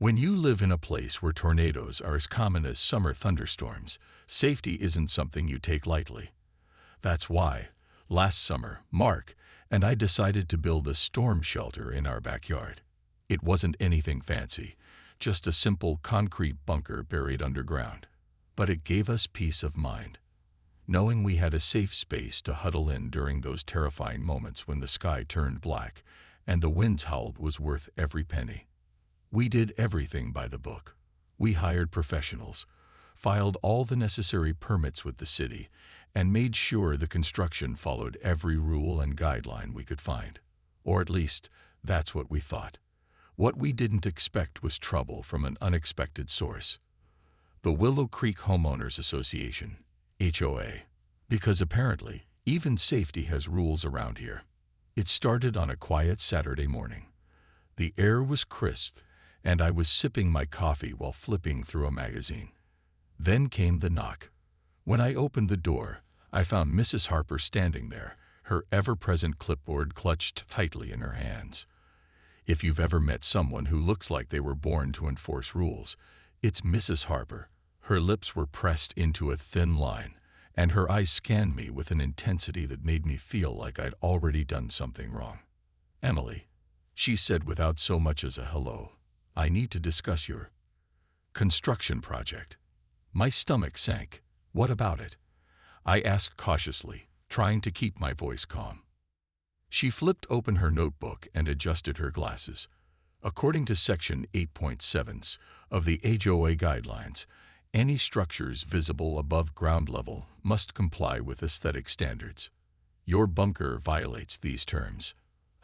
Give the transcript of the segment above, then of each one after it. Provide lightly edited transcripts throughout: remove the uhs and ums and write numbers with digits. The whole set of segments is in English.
When you live in a place where tornadoes are as common as summer thunderstorms, safety isn't something you take lightly. That's why, last summer, Mark and I decided to build a storm shelter in our backyard. It wasn't anything fancy, just a simple concrete bunker buried underground. But it gave us peace of mind, knowing we had a safe space to huddle in during those terrifying moments when the sky turned black and the winds howled was worth every penny. We did everything by the book. We hired professionals, filed all the necessary permits with the city, and made sure the construction followed every rule and guideline we could find. Or at least, that's what we thought. What we didn't expect was trouble from an unexpected source. The Willow Creek Homeowners Association, HOA. Because apparently, even safety has rules around here. It started on a quiet Saturday morning. The air was crisp, and I was sipping my coffee while flipping through a magazine. Then came the knock. When I opened the door, I found Mrs. Harper standing there, her ever-present clipboard clutched tightly in her hands. If you've ever met someone who looks like they were born to enforce rules, it's Mrs. Harper. Her lips were pressed into a thin line, and her eyes scanned me with an intensity that made me feel like I'd already done something wrong. "Emily," she said without so much as a hello, "I need to discuss your construction project." My stomach sank. "What about it?" I asked cautiously, trying to keep my voice calm. She flipped open her notebook and adjusted her glasses. According to Section 8.7 of the HOA guidelines, any structures visible above ground level must comply with aesthetic standards. Your bunker violates these terms.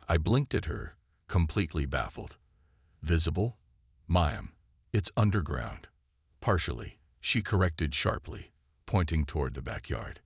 I blinked at her, completely baffled. "Visible? Ma'am, it's underground." "Partially," she corrected sharply, pointing toward the backyard.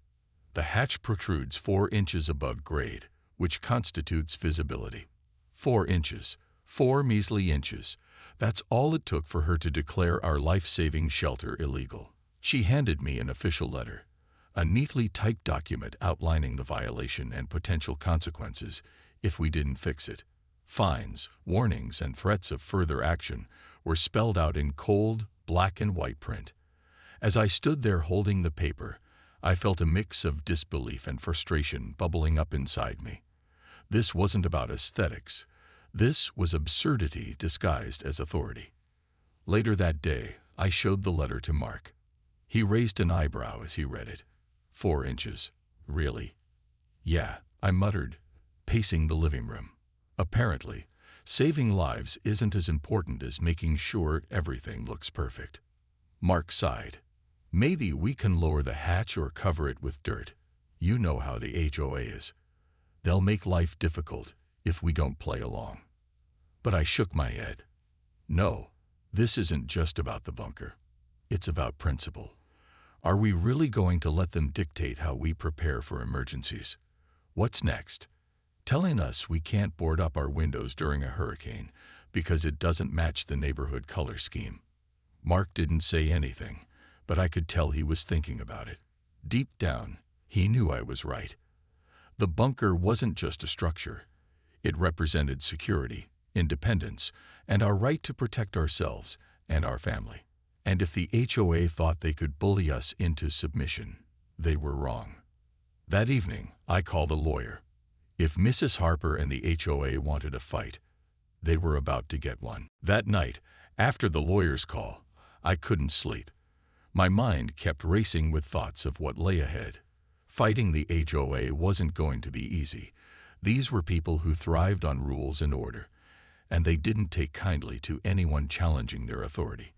"The hatch protrudes 4 inches above grade, which constitutes visibility. 4 inches. 4 measly inches. That's all it took for her to declare our life-saving shelter illegal." She handed me an official letter, a neatly typed document outlining the violation and potential consequences if we didn't fix it. Fines, warnings, and threats of further action were spelled out in cold, black and white print. As I stood there holding the paper, I felt a mix of disbelief and frustration bubbling up inside me. This wasn't about aesthetics. This was absurdity disguised as authority. Later that day, I showed the letter to Mark. He raised an eyebrow as he read it. 4 inches. Really? "Yeah," I muttered, pacing the living room. Apparently, saving lives isn't as important as making sure everything looks perfect. Mark sighed. "Maybe we can lower the hatch or cover it with dirt. You know how the HOA is. They'll make life difficult if we don't play along." But I shook my head. "No, this isn't just about the bunker. It's about principle. Are we really going to let them dictate how we prepare for emergencies? What's next? Telling us we can't board up our windows during a hurricane because it doesn't match the neighborhood color scheme." Mark didn't say anything, but I could tell he was thinking about it. Deep down, he knew I was right. The bunker wasn't just a structure. It represented security, independence, and our right to protect ourselves and our family. And if the HOA thought they could bully us into submission, they were wrong. That evening, I called a lawyer. If Mrs. Harper and the HOA wanted a fight, they were about to get one. That night, after the lawyer's call, I couldn't sleep. My mind kept racing with thoughts of what lay ahead. Fighting the HOA wasn't going to be easy. These were people who thrived on rules and order, and they didn't take kindly to anyone challenging their authority.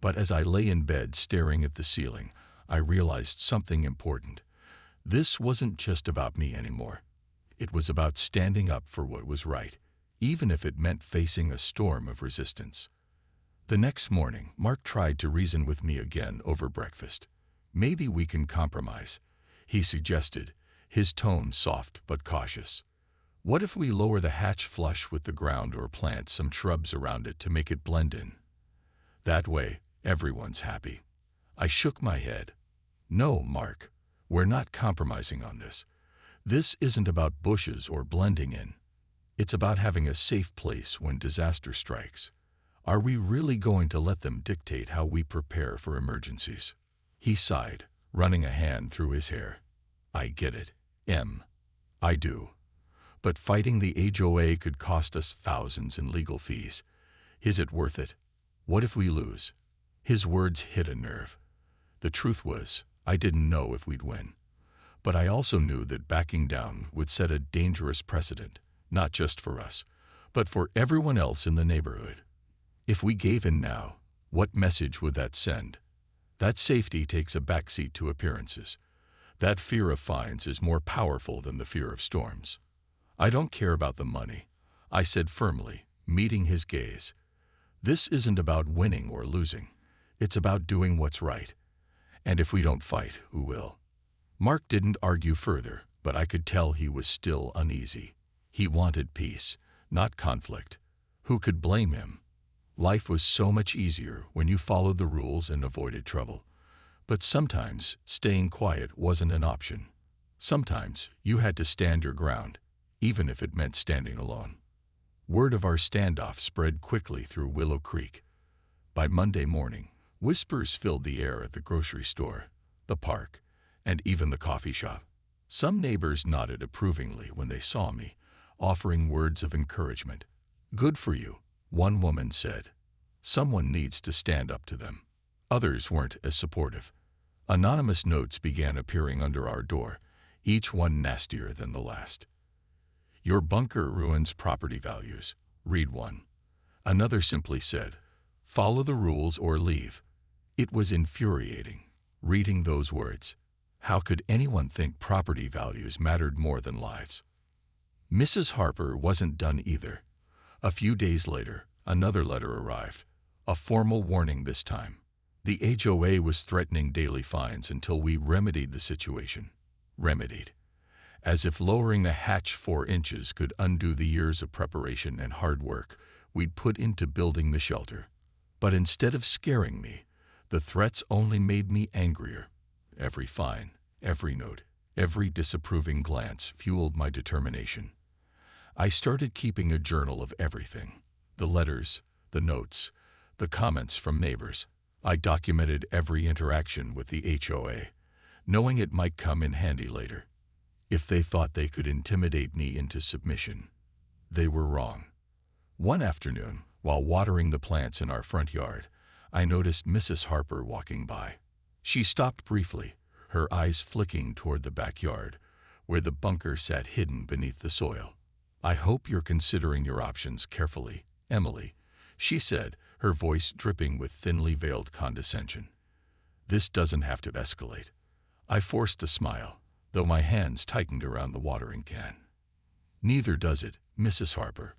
But as I lay in bed staring at the ceiling, I realized something important. This wasn't just about me anymore. It was about standing up for what was right, even if it meant facing a storm of resistance. The next morning, Mark tried to reason with me again over breakfast. "Maybe we can compromise," he suggested, his tone soft but cautious. "What if we lower the hatch flush with the ground or plant some shrubs around it to make it blend in? That way, everyone's happy." I shook my head. "No, Mark, we're not compromising on this. This isn't about bushes or blending in. It's about having a safe place when disaster strikes. Are we really going to let them dictate how we prepare for emergencies? He sighed, running a hand through his hair. I get it, Em. I do. But fighting the HOA could cost us thousands in legal fees. Is it worth it? What if we lose? His words hit a nerve. The truth was, I didn't know if we'd win. But I also knew that backing down would set a dangerous precedent, not just for us, but for everyone else in the neighborhood. If we gave in now, what message would that send? That safety takes a backseat to appearances. That fear of fines is more powerful than the fear of storms. I don't care about the money, I said firmly, meeting his gaze. This isn't about winning or losing. It's about doing what's right. And if we don't fight, who will? Mark didn't argue further, but I could tell he was still uneasy. He wanted peace, not conflict. Who could blame him? Life was so much easier when you followed the rules and avoided trouble. But sometimes staying quiet wasn't an option. Sometimes you had to stand your ground, even if it meant standing alone. Word of our standoff spread quickly through Willow Creek. By Monday morning, whispers filled the air at the grocery store, the park, and even the coffee shop. Some neighbors nodded approvingly when they saw me, offering words of encouragement. Good for you, one woman said. Someone needs to stand up to them. Others weren't as supportive. Anonymous notes began appearing under our door, each one nastier than the last. Your bunker ruins property values. Read one. Another simply said, follow the rules or leave. It was infuriating, reading those words. How could anyone think property values mattered more than lives? Mrs. Harper wasn't done either. A few days later, another letter arrived, a formal warning this time. The HOA was threatening daily fines until we remedied the situation. Remedied. As if lowering the hatch 4 inches could undo the years of preparation and hard work we'd put into building the shelter. But instead of scaring me, the threats only made me angrier. Every fine, every note, every disapproving glance fueled my determination. I started keeping a journal of everything. The letters, the notes, the comments from neighbors. I documented every interaction with the HOA, knowing it might come in handy later. If they thought they could intimidate me into submission, they were wrong. One afternoon, while watering the plants in our front yard, I noticed Mrs. Harper walking by. She stopped briefly, her eyes flicking toward the backyard, where the bunker sat hidden beneath the soil. I hope you're considering your options carefully, Emily, she said, her voice dripping with thinly veiled condescension. This doesn't have to escalate. I forced a smile, though my hands tightened around the watering can. Neither does it, Mrs. Harper.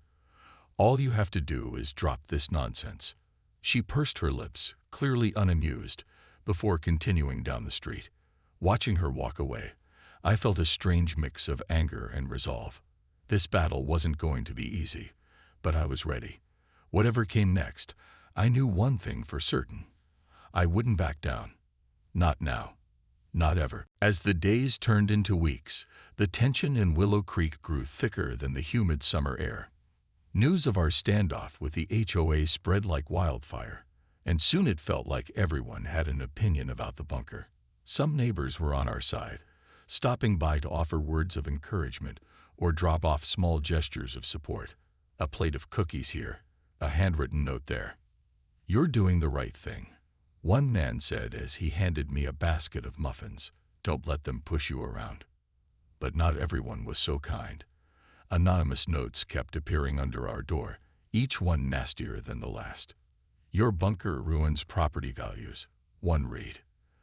All you have to do is drop this nonsense. She pursed her lips, clearly unamused, before continuing down the street. Watching her walk away, I felt a strange mix of anger and resolve. This battle wasn't going to be easy, but I was ready. Whatever came next, I knew one thing for certain. I wouldn't back down. Not now. Not ever. As the days turned into weeks, the tension in Willow Creek grew thicker than the humid summer air. News of our standoff with the HOA spread like wildfire, and soon it felt like everyone had an opinion about the bunker. Some neighbors were on our side, stopping by to offer words of encouragement or drop off small gestures of support. A plate of cookies here, a handwritten note there. You're doing the right thing, one man said as he handed me a basket of muffins. Don't let them push you around. But not everyone was so kind. Anonymous notes kept appearing under our door, each one nastier than the last. Your bunker ruins property values, one read.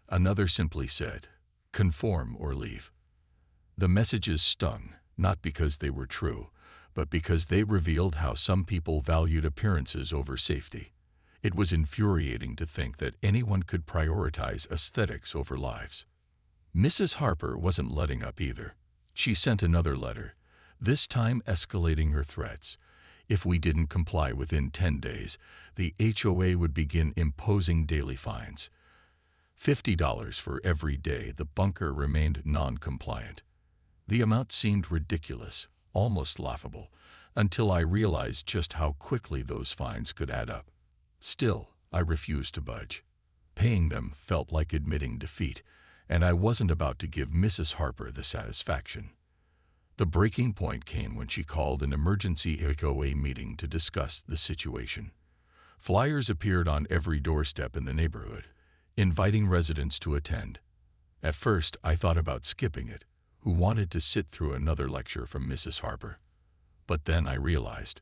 Another simply said, conform or leave. The messages stung, not because they were true, but because they revealed how some people valued appearances over safety. It was infuriating to think that anyone could prioritize aesthetics over lives. Mrs. Harper wasn't letting up either. She sent another letter, this time escalating her threats. If we didn't comply within 10 days, the HOA would begin imposing daily fines. $50 for every day the bunker remained non-compliant. The amount seemed ridiculous, almost laughable, until I realized just how quickly those fines could add up. Still, I refused to budge. Paying them felt like admitting defeat, and I wasn't about to give Mrs. Harper the satisfaction. The breaking point came when she called an emergency HOA meeting to discuss the situation. Flyers appeared on every doorstep in the neighborhood, inviting residents to attend. At first, I thought about skipping it, who wanted to sit through another lecture from Mrs. Harper. But then I realized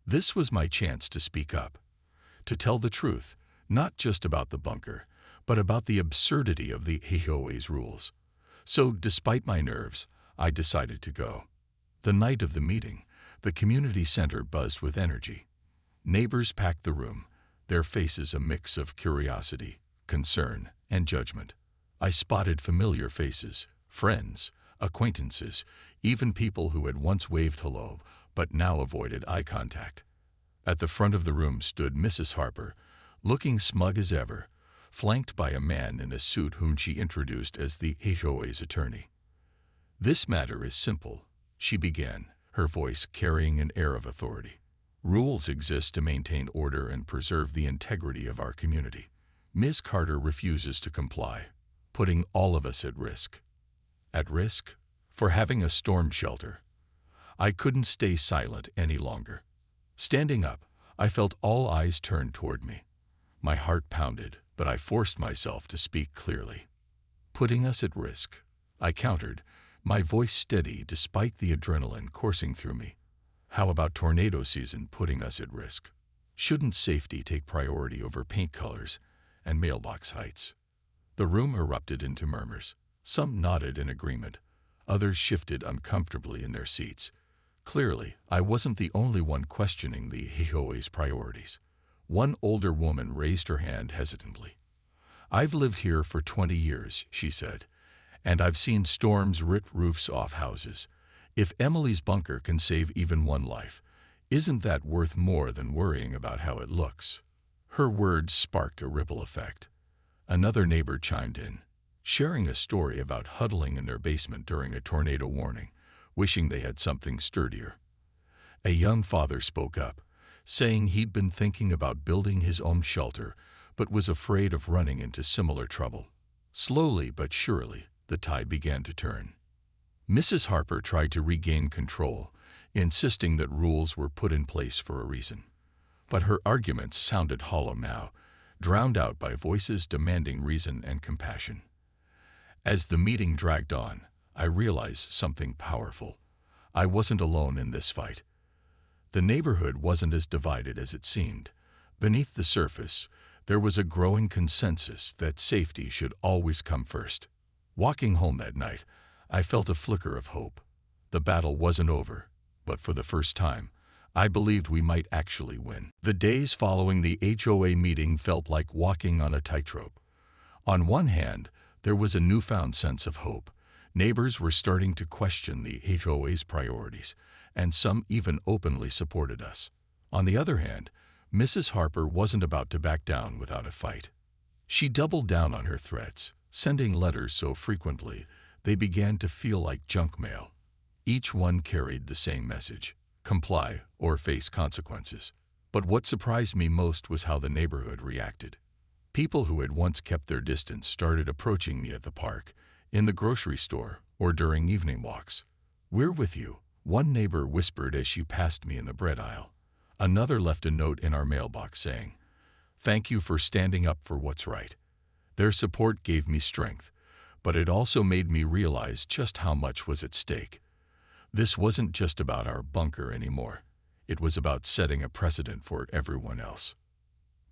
this was my chance to speak up, to tell the truth, not just about the bunker, but about the absurdity of the HOA's rules. So, despite my nerves, I decided to go. The night of the meeting, the community center buzzed with energy. Neighbors packed the room, their faces a mix of curiosity, concern, and judgment. I spotted familiar faces, friends, acquaintances, even people who had once waved hello but now avoided eye contact. At the front of the room stood Mrs. Harper, looking smug as ever, flanked by a man in a suit whom she introduced as the HOA's attorney. "This matter is simple," she began, her voice carrying an air of authority. "Rules exist to maintain order and preserve the integrity of our community. Ms. Carter refuses to comply, putting all of us at risk." At risk? For having a storm shelter. I couldn't stay silent any longer. Standing up, I felt all eyes turned toward me. My heart pounded, but I forced myself to speak clearly. "Putting us at risk," I countered, my voice steady despite the adrenaline coursing through me. "How about tornado season putting us at risk? Shouldn't safety take priority over paint colors and mailbox heights?" The room erupted into murmurs. Some nodded in agreement. Others shifted uncomfortably in their seats. Clearly, I wasn't the only one questioning the HOA's priorities. One older woman raised her hand hesitantly. "I've lived here for 20 years, she said, "and I've seen storms rip roofs off houses. If Emily's bunker can save even one life, isn't that worth more than worrying about how it looks?" Her words sparked a ripple effect. Another neighbor chimed in, sharing a story about huddling in their basement during a tornado warning, wishing they had something sturdier. A young father spoke up, saying he'd been thinking about building his own shelter, but was afraid of running into similar trouble. Slowly but surely, the tide began to turn. Mrs. Harper tried to regain control, insisting that rules were put in place for a reason. But her arguments sounded hollow now, drowned out by voices demanding reason and compassion. As the meeting dragged on, I realized something powerful. I wasn't alone in this fight. The neighborhood wasn't as divided as it seemed. Beneath the surface, there was a growing consensus that safety should always come first. Walking home that night, I felt a flicker of hope. The battle wasn't over, but for the first time, I believed we might actually win. The days following the HOA meeting felt like walking on a tightrope. On one hand, there was a newfound sense of hope. Neighbors were starting to question the HOA's priorities, and some even openly supported us. On the other hand, Mrs. Harper wasn't about to back down without a fight. She doubled down on her threats, sending letters so frequently they began to feel like junk mail. Each one carried the same message: comply or face consequences. But what surprised me most was how the neighborhood reacted. People who had once kept their distance started approaching me at the park, in the grocery store, or during evening walks. "We're with you," one neighbor whispered as she passed me in the bread aisle. Another left a note in our mailbox saying, "Thank you for standing up for what's right." Their support gave me strength, but it also made me realize just how much was at stake. This wasn't just about our bunker anymore. It was about setting a precedent for everyone else.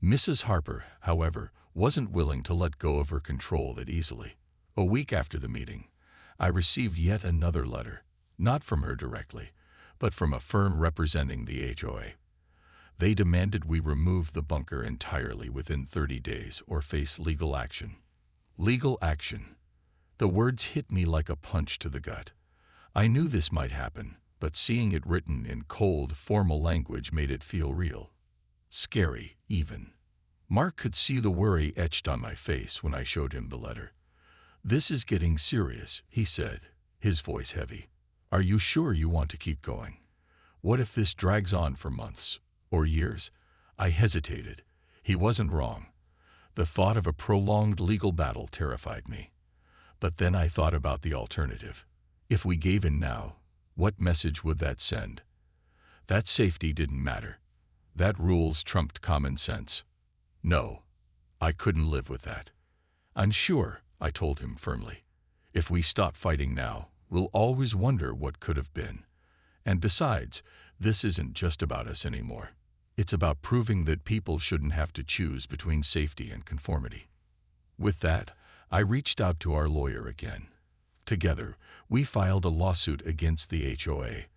Mrs. Harper, however, wasn't willing to let go of her control that easily. A week after the meeting, I received yet another letter, not from her directly, but from a firm representing the HOA. They demanded we remove the bunker entirely within 30 days or face legal action. Legal action. The words hit me like a punch to the gut. I knew this might happen, but seeing it written in cold, formal language made it feel real. Scary, even. Mark could see the worry etched on my face when I showed him the letter. "This is getting serious," he said, his voice heavy. "Are you sure you want to keep going? What if this drags on for months or years?" I hesitated. He wasn't wrong. The thought of a prolonged legal battle terrified me. But then I thought about the alternative. If we gave in now, what message would that send? That safety didn't matter. That rules trumped common sense. No, I couldn't live with that. Unsure, I told him firmly. If we stop fighting now, we'll always wonder what could have been. And besides, this isn't just about us anymore. It's about proving that people shouldn't have to choose between safety and conformity. With that, I reached out to our lawyer again. Together, we filed a lawsuit against the HOA,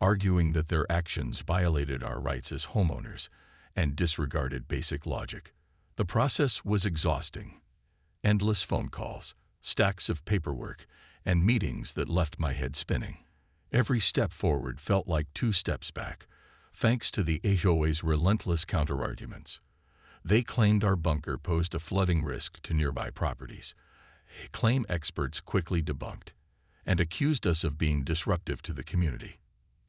arguing that their actions violated our rights as homeowners and disregarded basic logic. The process was exhausting. Endless phone calls, stacks of paperwork, and meetings that left my head spinning. Every step forward felt like 2 steps back, thanks to the HOA's relentless counterarguments. They claimed our bunker posed a flooding risk to nearby properties, a claim experts quickly debunked, and accused us of being disruptive to the community.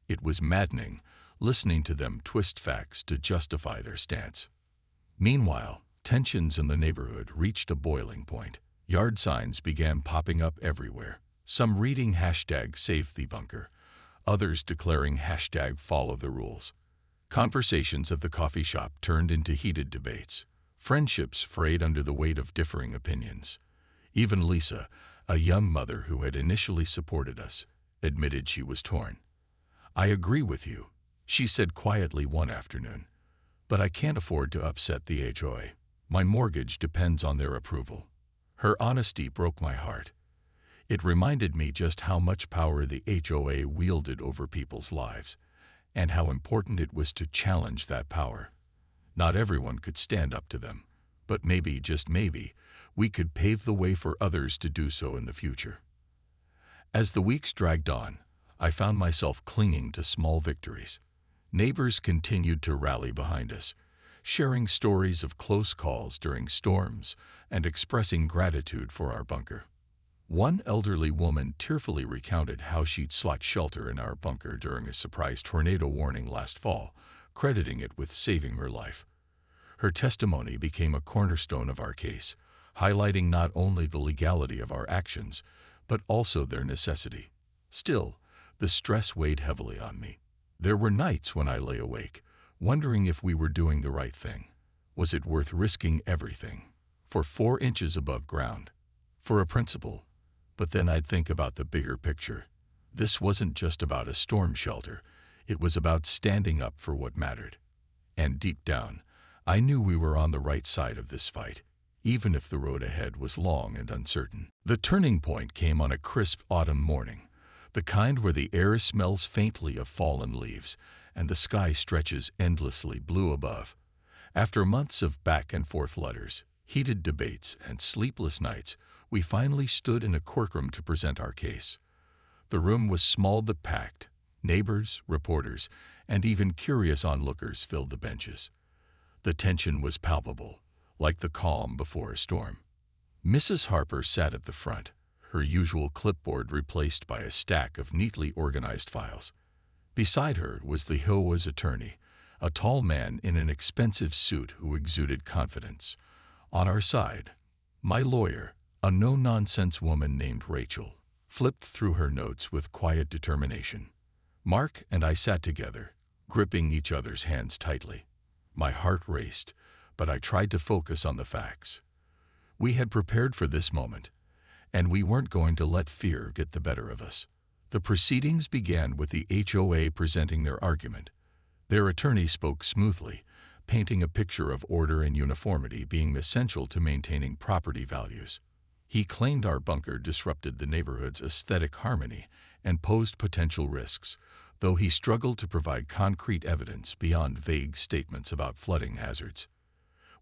It was maddening listening to them twist facts to justify their stance. Meanwhile, tensions in the neighborhood reached a boiling point. Yard signs began popping up everywhere, some reading #SaveTheBunker, others declaring #FollowTheRules. Conversations at the coffee shop turned into heated debates. Friendships frayed under the weight of differing opinions. Even Lisa, a young mother who had initially supported us, admitted she was torn. "I agree with you," she said quietly one afternoon, "but I can't afford to upset the HOA. My mortgage depends on their approval." Her honesty broke my heart. It reminded me just how much power the HOA wielded over people's lives, and how important it was to challenge that power. Not everyone could stand up to them, but maybe, just maybe, we could pave the way for others to do so in the future. As the weeks dragged on, I found myself clinging to small victories. Neighbors continued to rally behind us, sharing stories of close calls during storms and expressing gratitude for our bunker. One elderly woman tearfully recounted how she'd sought shelter in our bunker during a surprise tornado warning last fall, crediting it with saving her life. Her testimony became a cornerstone of our case, highlighting not only the legality of our actions, but also their necessity. Still, the stress weighed heavily on me. There were nights when I lay awake, wondering if we were doing the right thing. Was it worth risking everything? For 4 inches above ground? For a principle? But then I'd think about the bigger picture. This wasn't just about a storm shelter. It was about standing up for what mattered. And deep down, I knew we were on the right side of this fight, even if the road ahead was long and uncertain. The turning point came on a crisp autumn morning, the kind where the air smells faintly of fallen leaves and the sky stretches endlessly blue above. After months of back-and-forth letters, heated debates, and sleepless nights, we finally stood in a courtroom to present our case. The room was small but packed. Neighbors, reporters, and even curious onlookers filled the benches. The tension was palpable, like the calm before a storm. Mrs. Harper sat at the front, her usual clipboard replaced by a stack of neatly organized files. Beside her was the HOA's attorney, a tall man in an expensive suit who exuded confidence. On our side, my lawyer, a no-nonsense woman named Rachel, flipped through her notes with quiet determination. Mark and I sat together, gripping each other's hands tightly. My heart raced, but I tried to focus on the facts. We had prepared for this moment, and we weren't going to let fear get the better of us. The proceedings began with the HOA presenting their argument. Their attorney spoke smoothly, painting a picture of order and uniformity being essential to maintaining property values. He claimed our bunker disrupted the neighborhood's aesthetic harmony and posed potential risks, though he struggled to provide concrete evidence beyond vague statements about flooding hazards.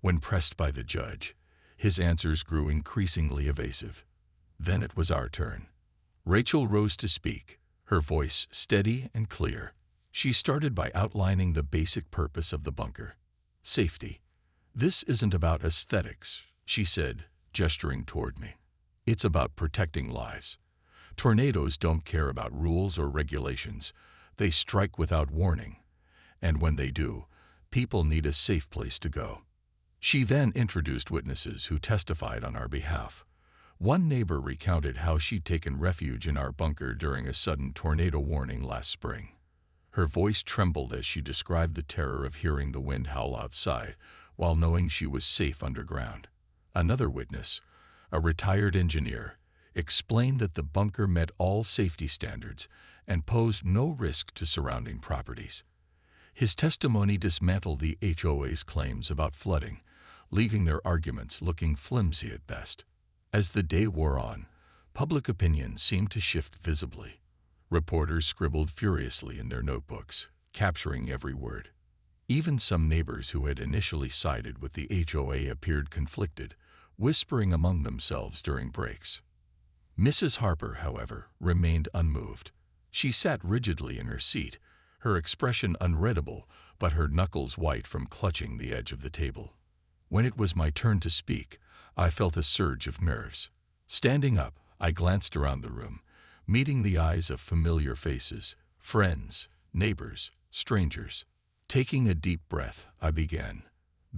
When pressed by the judge, his answers grew increasingly evasive. Then it was our turn. Rachel rose to speak, her voice steady and clear. She started by outlining the basic purpose of the bunker: safety. "This isn't about aesthetics," she said, gesturing toward me. "It's about protecting lives. Tornadoes don't care about rules or regulations. They strike without warning. And when they do, people need a safe place to go." She then introduced witnesses who testified on our behalf. One neighbor recounted how she'd taken refuge in our bunker during a sudden tornado warning last spring. Her voice trembled as she described the terror of hearing the wind howl outside while knowing she was safe underground. Another witness, a retired engineer, explained that the bunker met all safety standards and posed no risk to surrounding properties. His testimony dismantled the HOA's claims about flooding, leaving their arguments looking flimsy at best. As the day wore on, public opinion seemed to shift visibly. Reporters scribbled furiously in their notebooks, capturing every word. Even some neighbors who had initially sided with the HOA appeared conflicted, whispering among themselves during breaks. Mrs. Harper, however, remained unmoved. She sat rigidly in her seat, her expression unreadable, but her knuckles white from clutching the edge of the table. When it was my turn to speak, I felt a surge of nerves. Standing up, I glanced around the room, meeting the eyes of familiar faces, friends, neighbors, strangers. Taking a deep breath, I began.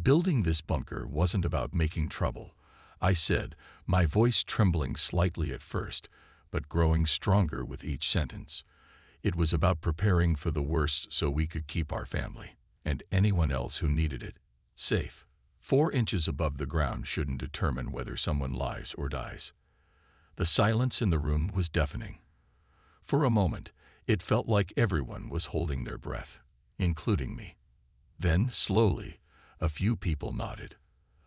Building this bunker wasn't about making trouble, I said, my voice trembling slightly at first, but growing stronger with each sentence. It was about preparing for the worst so we could keep our family, and anyone else who needed it, safe. 4 inches above the ground shouldn't determine whether someone lives or dies. The silence in the room was deafening. For a moment, it felt like everyone was holding their breath, including me. Then, slowly, a few people nodded.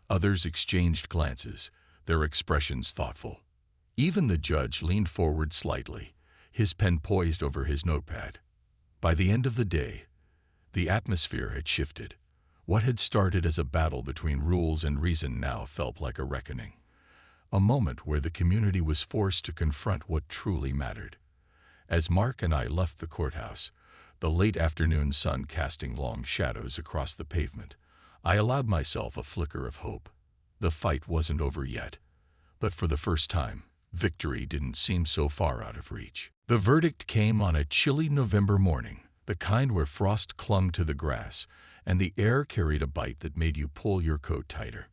Others exchanged glances, their expressions thoughtful. Even the judge leaned forward slightly, his pen poised over his notepad. By the end of the day, the atmosphere had shifted. What had started as a battle between rules and reason now felt like a reckoning. A moment where the community was forced to confront what truly mattered. As Mark and I left the courthouse, the late afternoon sun casting long shadows across the pavement, I allowed myself a flicker of hope. The fight wasn't over yet, but for the first time, victory didn't seem so far out of reach. The verdict came on a chilly November morning, the kind where frost clung to the grass and the air carried a bite that made you pull your coat tighter.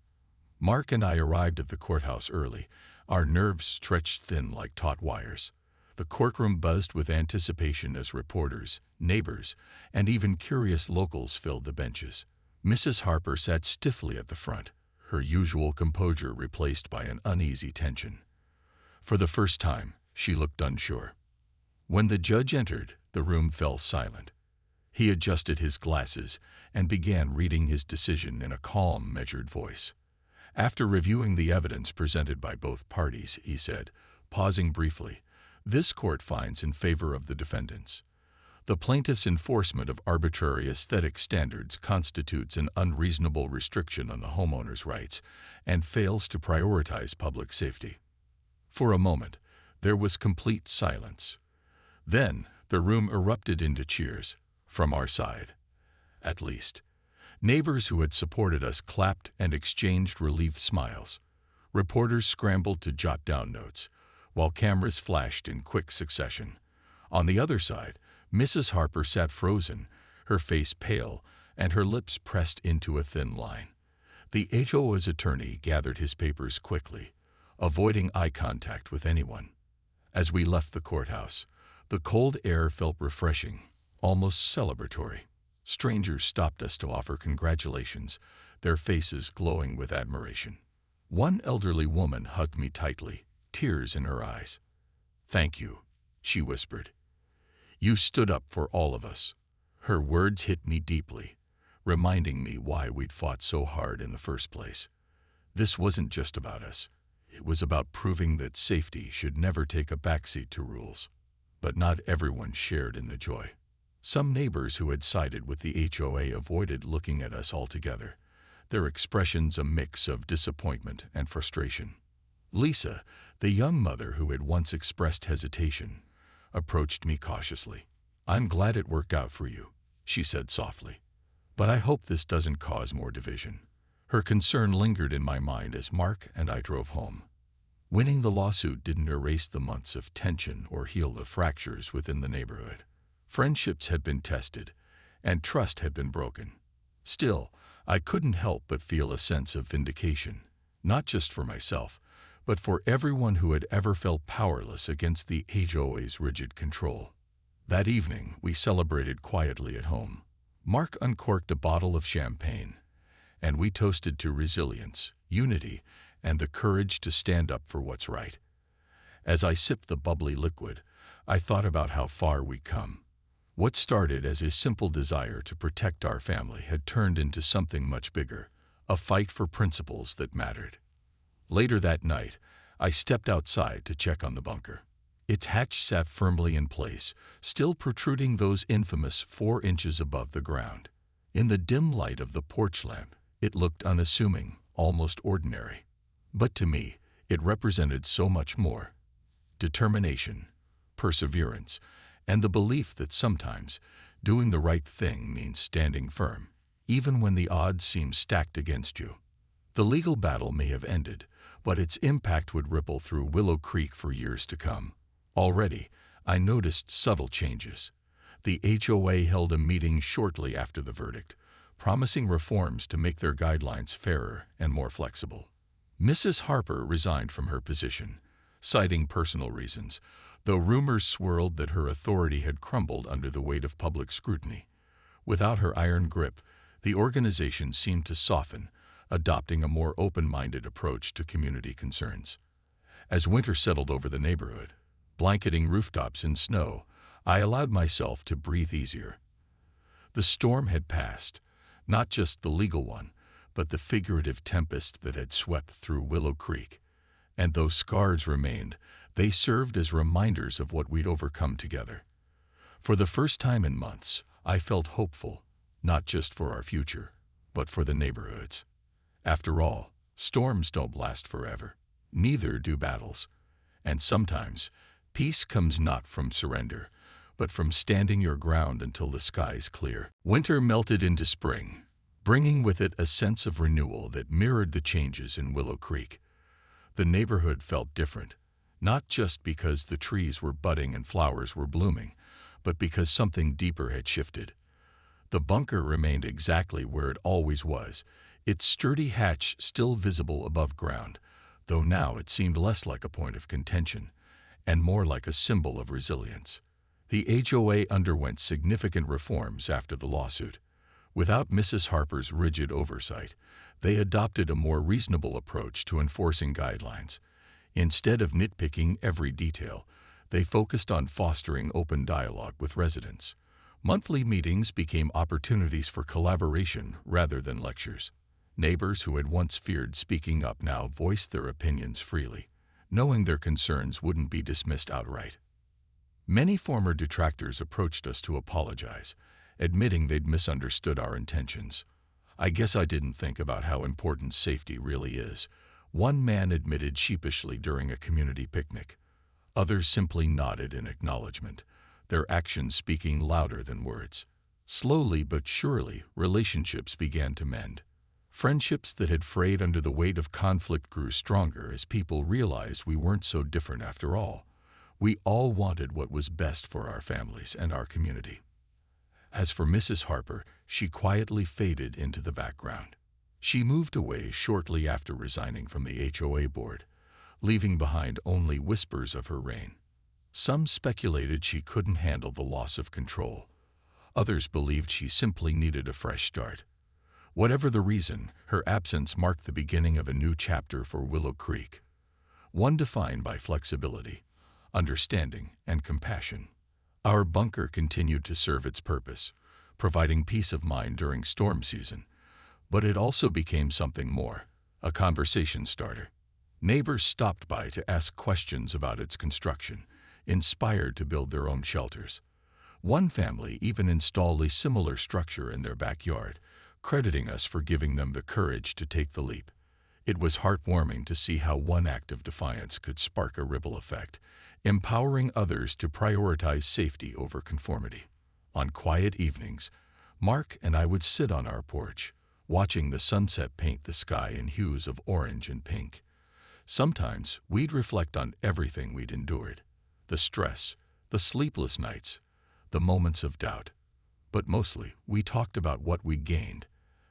Mark and I arrived at the courthouse early, our nerves stretched thin like taut wires. The courtroom buzzed with anticipation as reporters, neighbors, and even curious locals filled the benches. Mrs. Harper sat stiffly at the front, her usual composure replaced by an uneasy tension. For the first time, she looked unsure. When the judge entered, the room fell silent. He adjusted his glasses and began reading his decision in a calm, measured voice. After reviewing the evidence presented by both parties, he said, pausing briefly, "This court finds in favor of the defendants. The plaintiff's enforcement of arbitrary aesthetic standards constitutes an unreasonable restriction on the homeowner's rights and fails to prioritize public safety." For a moment, there was complete silence. Then, the room erupted into cheers, from our side, at least. Neighbors who had supported us clapped and exchanged relieved smiles. Reporters scrambled to jot down notes, while cameras flashed in quick succession. On the other side, Mrs. Harper sat frozen, her face pale, and her lips pressed into a thin line. The HOA's attorney gathered his papers quickly, avoiding eye contact with anyone. As we left the courthouse, the cold air felt refreshing, almost celebratory. Strangers stopped us to offer congratulations, their faces glowing with admiration. One elderly woman hugged me tightly, tears in her eyes. "Thank you," she whispered. "You stood up for all of us." Her words hit me deeply, reminding me why we'd fought so hard in the first place. This wasn't just about us. It was about proving that safety should never take a backseat to rules. But not everyone shared in the joy. Some neighbors who had sided with the HOA avoided looking at us altogether, their expressions a mix of disappointment and frustration. Lisa, the young mother who had once expressed hesitation, approached me cautiously. "I'm glad it worked out for you," she said softly. "But I hope this doesn't cause more division." Her concern lingered in my mind as Mark and I drove home. Winning the lawsuit didn't erase the months of tension or heal the fractures within the neighborhood. Friendships had been tested, and trust had been broken. Still, I couldn't help but feel a sense of vindication, not just for myself, but for everyone who had ever felt powerless against the HOA's rigid control. That evening, we celebrated quietly at home. Mark uncorked a bottle of champagne, and we toasted to resilience, unity, and the courage to stand up for what's right. As I sipped the bubbly liquid, I thought about how far we'd come. What started as a simple desire to protect our family had turned into something much bigger, a fight for principles that mattered. Later that night, I stepped outside to check on the bunker. Its hatch sat firmly in place, still protruding those infamous 4 inches above the ground. In the dim light of the porch lamp, it looked unassuming, almost ordinary. But to me, it represented so much more. Determination, perseverance, and the belief that sometimes doing the right thing means standing firm, even when the odds seem stacked against you. The legal battle may have ended, but its impact would ripple through Willow Creek for years to come. Already, I noticed subtle changes. The HOA held a meeting shortly after the verdict, promising reforms to make their guidelines fairer and more flexible. Mrs. Harper resigned from her position, citing personal reasons, though rumors swirled that her authority had crumbled under the weight of public scrutiny. Without her iron grip, the organization seemed to soften, adopting a more open-minded approach to community concerns. As winter settled over the neighborhood, blanketing rooftops in snow, I allowed myself to breathe easier. The storm had passed, not just the legal one, but the figurative tempest that had swept through Willow Creek. And though scars remained, they served as reminders of what we'd overcome together. For the first time in months, I felt hopeful, not just for our future, but for the neighborhoods. After all, storms don't last forever. Neither do battles. And sometimes, peace comes not from surrender, but from standing your ground until the skies clear. Winter melted into spring, bringing with it a sense of renewal that mirrored the changes in Willow Creek. The neighborhood felt different, not just because the trees were budding and flowers were blooming, but because something deeper had shifted. The bunker remained exactly where it always was, its sturdy hatch still visible above ground, though now it seemed less like a point of contention and more like a symbol of resilience. The HOA underwent significant reforms after the lawsuit. Without Mrs. Harper's rigid oversight, they adopted a more reasonable approach to enforcing guidelines. Instead of nitpicking every detail, they focused on fostering open dialogue with residents. Monthly meetings became opportunities for collaboration rather than lectures. Neighbors who had once feared speaking up now voiced their opinions freely, knowing their concerns wouldn't be dismissed outright. Many former detractors approached us to apologize, admitting they'd misunderstood our intentions. "I guess I didn't think about how important safety really is," one man admitted sheepishly during a community picnic. Others simply nodded in acknowledgement, their actions speaking louder than words. Slowly but surely, relationships began to mend. Friendships that had frayed under the weight of conflict grew stronger as people realized we weren't so different after all. We all wanted what was best for our families and our community. As for Mrs. Harper, she quietly faded into the background. She moved away shortly after resigning from the HOA board, leaving behind only whispers of her reign. Some speculated she couldn't handle the loss of control. Others believed she simply needed a fresh start. Whatever the reason, her absence marked the beginning of a new chapter for Willow Creek, one defined by flexibility, understanding, and compassion. Our bunker continued to serve its purpose, providing peace of mind during storm season, but it also became something more, a conversation starter. Neighbors stopped by to ask questions about its construction, inspired to build their own shelters. One family even installed a similar structure in their backyard, crediting us for giving them the courage to take the leap. It was heartwarming to see how one act of defiance could spark a ripple effect, empowering others to prioritize safety over conformity. On quiet evenings, Mark and I would sit on our porch, watching the sunset paint the sky in hues of orange and pink. Sometimes we'd reflect on everything we'd endured, the stress, the sleepless nights, the moments of doubt. But mostly, we talked about what we gained,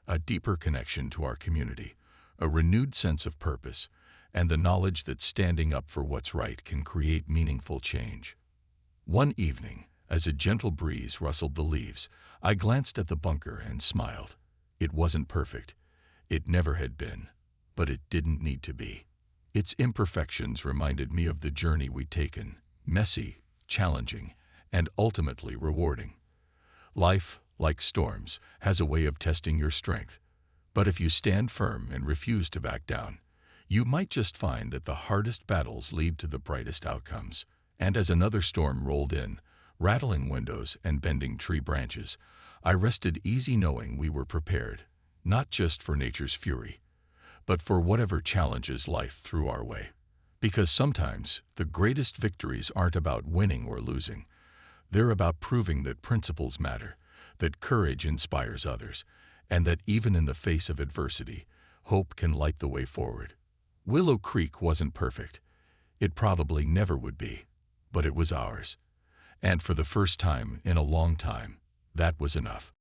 a deeper connection to our community, a renewed sense of purpose, and the knowledge that standing up for what's right can create meaningful change. One evening, as a gentle breeze rustled the leaves, I glanced at the bunker and smiled. It wasn't perfect. It never had been. But it didn't need to be. Its imperfections reminded me of the journey we'd taken, messy, challenging, and ultimately rewarding. Life, like storms, has a way of testing your strength. But if you stand firm and refuse to back down, you might just find that the hardest battles lead to the brightest outcomes. And as another storm rolled in, rattling windows and bending tree branches, I rested easy knowing we were prepared, not just for nature's fury, but for whatever challenges life threw our way. Because sometimes the greatest victories aren't about winning or losing. They're about proving that principles matter, that courage inspires others, and that even in the face of adversity, hope can light the way forward. Willow Creek wasn't perfect. It probably never would be, but it was ours. And for the first time in a long time, that was enough.